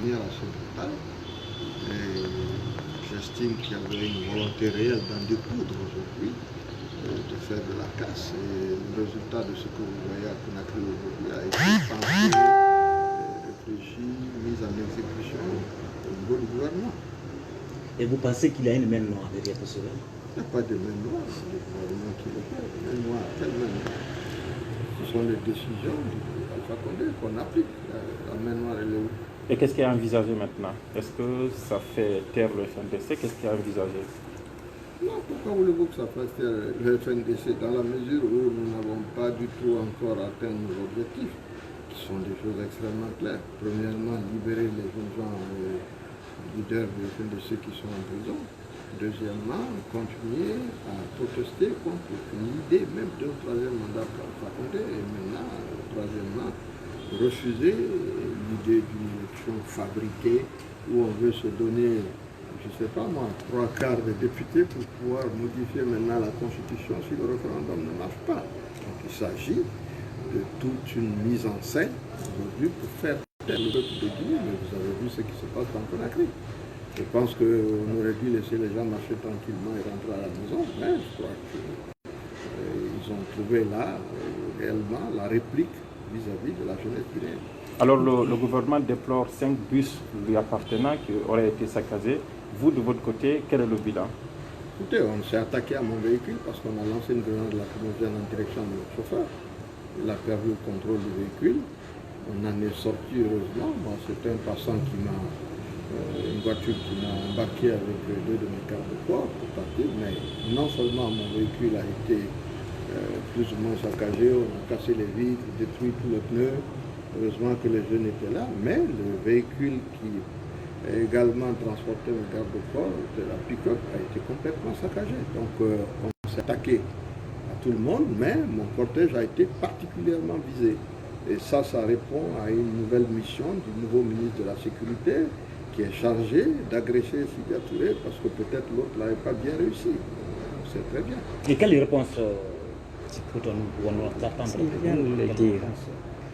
manière assez brutale. Et j'estime qu'il y avait une volonté réelle d'en découdre aujourd'hui, de faire de la casse. Et le résultat de ce que vous voyez à Conakry aujourd'hui a été pensé, réfléchi, mis en exécution au niveau du gouvernement. Et vous pensez qu'il y a une main noire derrière tout cela? Il n'y a pas de main noire, c'est le gouvernement qui le fait. Main noire, quelle main noire? Ce sont les décisions d'Alpha Condé qu'on applique. La main noire, elle est où? Et qu'est-ce qui est envisagé maintenant? Est-ce que ça fait taire le FNDC? Qu'est-ce qui est envisagé? Non, pourquoi voulez-vous que ça fasse taire le FNDC dans la mesure où nous n'avons pas du tout encore atteint nos objectifs, qui sont des choses extrêmement claires. Premièrement, libérer les jeunes gens, les leaders du FNDC qui sont en prison. Deuxièmement, continuer à protester contre l'idée même d'un troisième mandat pour Alpha Condé. Et maintenant, troisièmement, refuser l'idée d'une élection fabriquée où on veut se donner, je ne sais pas moi, 3/4 des députés pour pouvoir modifier maintenant la Constitution si le référendum ne marche pas. Donc il s'agit de toute une mise en scène aujourd'hui pour faire taire le peuple de Guinée. Mais vous avez vu ce qui se passe dans Conakry. Je pense qu'on aurait dû laisser les gens marcher tranquillement et rentrer à la maison, mais je crois qu'ils ont trouvé là réellement la réplique vis-à-vis de la jeunesse guinéenne. Alors le gouvernement déplore 5 bus lui appartenant qui auraient été saccagés. Vous, de votre côté, quel est le bilan? Écoutez, on s'est attaqué à mon véhicule parce qu'on a lancé une grenade lacrymogène en direction de notre chauffeur. Il a perdu le contrôle du véhicule. On en est sorti heureusement. Moi, c'était un passant qui m'a... une voiture qui m'a embarqué avec 2 de mes cartes de port pour partir, mais non seulement mon véhicule a été plus ou moins saccagé, on a cassé les vitres, détruit tous les pneus, heureusement que les jeunes étaient là, mais le véhicule qui a également transporté mes gardes de port, de la pick-up, a été complètement saccagé. Donc on s'est attaqué à tout le monde, mais mon cortège a été particulièrement visé. Et ça répond à une nouvelle mission du nouveau ministre de la Sécurité, qui est chargé d'agresser Sidya Touré parce que peut-être l'autre n'avait pas bien réussi. C'est très bien. Et quelle réponse Il vient de le dire.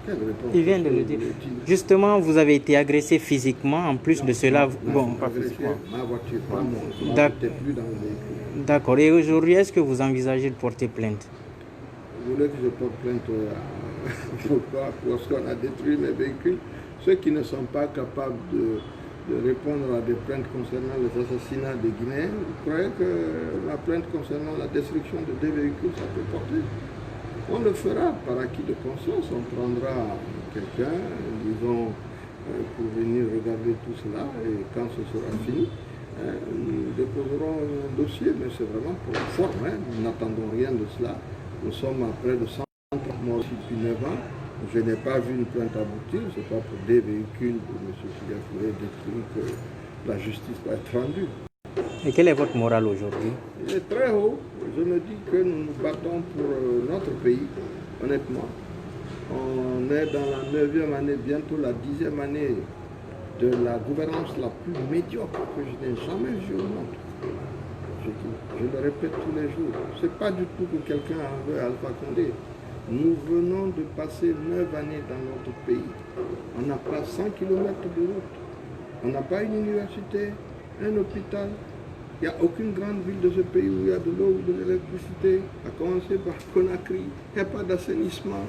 Quelle réponse? Il vient de le dire. Justement, vous avez été agressé physiquement. En plus de cela, bon. Pas physiquement. Ma voiture, pas moi. Je n'étais plus dans le véhicule. D'accord. Et aujourd'hui, est-ce que vous envisagez de porter plainte? Vous voulez que je porte plainte pourquoi? Parce qu'on a détruit mes véhicules. Ceux qui ne sont pas capables de répondre à des plaintes concernant les assassinats des Guinéens, vous croyez que la plainte concernant la destruction de 2 véhicules, ça peut porter? On le fera par acquis de conscience, on prendra quelqu'un, disons, pour venir regarder tout cela, et quand ce sera fini, nous déposerons un dossier, mais c'est vraiment pour la forme, nous n'attendons rien de cela. Nous sommes à près de 130 morts depuis 9 ans. Je n'ai pas vu une plainte aboutir, ce n'est pas pour des véhicules de M. Sidya Touré détruits que la justice va être rendue. Et quel est votre moral aujourd'hui? Il est très haut. Je me dis que nous nous battons pour notre pays, honnêtement. On est dans la 9e année, bientôt la 10e année de la gouvernance la plus médiocre que je n'ai jamais vue au monde. Je le répète tous les jours. Ce n'est pas du tout que quelqu'un en veut Alpha Condé. Nous venons de passer 9 années dans notre pays. On n'a pas 100 km de route. On n'a pas une université, un hôpital. Il n'y a aucune grande ville de ce pays où il y a de l'eau ou de l'électricité, à commencer par Conakry. Il n'y a pas d'assainissement.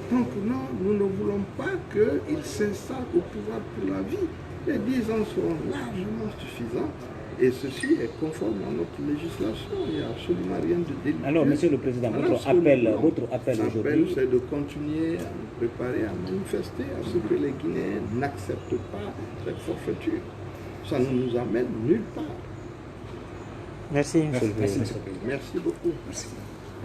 Donc non, nous ne voulons pas qu'il s'installe au pouvoir pour la vie. Les 10 ans seront largement suffisants. Et ceci est conforme à notre législation. Il n'y a absolument rien de délicieux. Alors, Monsieur le Président, votre appel aujourd'hui, c'est de continuer à nous préparer à manifester, à ce que les Guinéens n'acceptent pas cette forfaiture. Ça ne nous amène nulle part. Merci, Monsieur le Président. Merci beaucoup. Merci.